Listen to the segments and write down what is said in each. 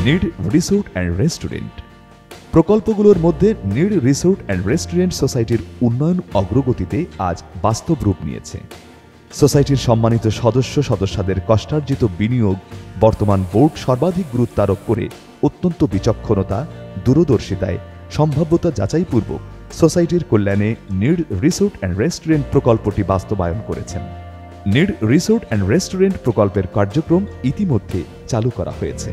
Need resort and restaurant. প্রকল্পগুলোর মধ্যে need resort and restaurant সোসাইটির উন্নয়ন অগ্রগতিতে আজ বাস্তব রূপ নিয়েছে। সোসাইটির সম্মানিত সদস্যদের কষ্টার্জিত বিনিয়োগ বর্তমান বোর্ড সর্বাধিক গুরুত্ব আরোপ করে অত্যন্ত বিচক্ষণতা, দূরদর্শিতায় সম্ভাব্যতা যাচাইপূর্বক সোসাইটির কল্যাণে নিড রিসোর্ট অ্যান্ড রেস্টুরেন্ট প্রকল্পটি বাস্তবায়ন করেছেন। নিড রিসোর্ট অ্যান্ড রেস্টুরেন্ট প্রকল্পের কার্যক্রম ইতিমধ্যে চালু করা হয়েছে।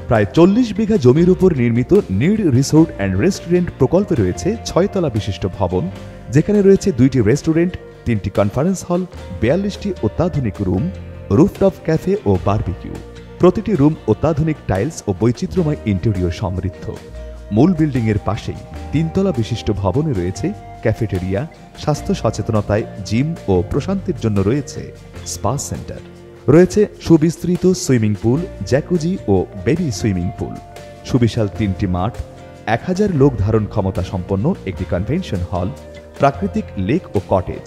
প্রায় 40 বিঘা জমির উপর নির্মিত নিড রিসোর্ট অ্যান্ড রেস্টুরেন্ট প্রকল্পে রয়েছে 6 তলা বিশিষ্ট ভবন, যেখানে রয়েছে 2টি রেস্টুরেন্ট, 3টি কনফারেন্স হল, 42টি অত্যাধুনিক রুম, রুফটপ ক্যাফে ও বারবিকিউ। প্রতিটি রুম অত্যাধুনিক টাইলস ও বৈচিত্র্যময় ইন্টেরিয়র সমৃদ্ধ। মূল বিল্ডিংয়ের পাশেই 3 তলা বিশিষ্ট ভবনে রয়েছে ক্যাফেটেরিয়া, স্বাস্থ্য সচেতনতায় জিম ও প্রশান্তির জন্য রয়েছে স্পা সেন্টার। রয়েছে সুবিস্তৃত সুইমিং পুল, জ্যাকুজি ও বেবি সুইমিং পুল, সুবিশাল 3টি মাঠ, 1000 লোক ধারণ ক্ষমতা সম্পন্ন একটি কনভেনশন হল, প্রাকৃতিক লেক ও কটেজ।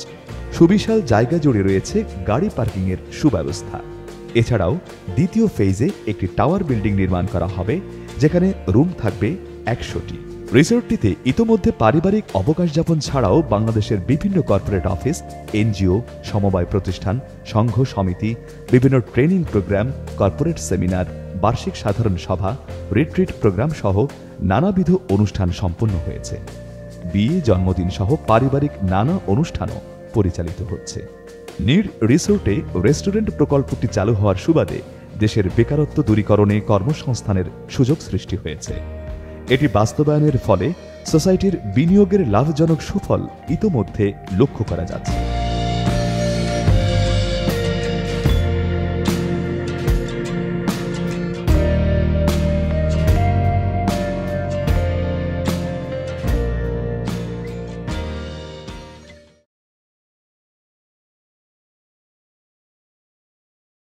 সুবিশাল জায়গা জুড়ে রয়েছে গাড়ি পার্কিংয়ের সুব্যবস্থা। এছাড়াও দ্বিতীয় ফেজে একটি টাওয়ার বিল্ডিং নির্মাণ করা হবে, যেখানে রুম থাকবে 100টি। রিসোর্টটিতে ইতোমধ্যে পারিবারিক অবকাশ যাপন ছাড়াও বাংলাদেশের বিভিন্ন কর্পোরেট অফিস, এনজিও, সমবায় প্রতিষ্ঠান, সংঘ সমিতি, বিভিন্ন ট্রেনিং প্রোগ্রাম, কর্পোরেট সেমিনার, বার্ষিক সাধারণ সভা, রিট্রিট প্রোগ্রাম সহ নানাবিধ অনুষ্ঠান সম্পন্ন হয়েছে। বিয়ে, জন্মদিন সহ পারিবারিক নানা অনুষ্ঠানও পরিচালিত হচ্ছে। নিড রিসোর্টে রেস্টুরেন্ট প্রকল্পটি চালু হওয়ার সুবাদে দেশের বেকারত্ব দূরীকরণে কর্মসংস্থানের সুযোগ সৃষ্টি হয়েছে। এটি বাস্তবায়নের ফলে সোসাইটির বিনিয়োগের লাভজনক সুফল ইতোমধ্যে লক্ষ্য করা যাচ্ছে।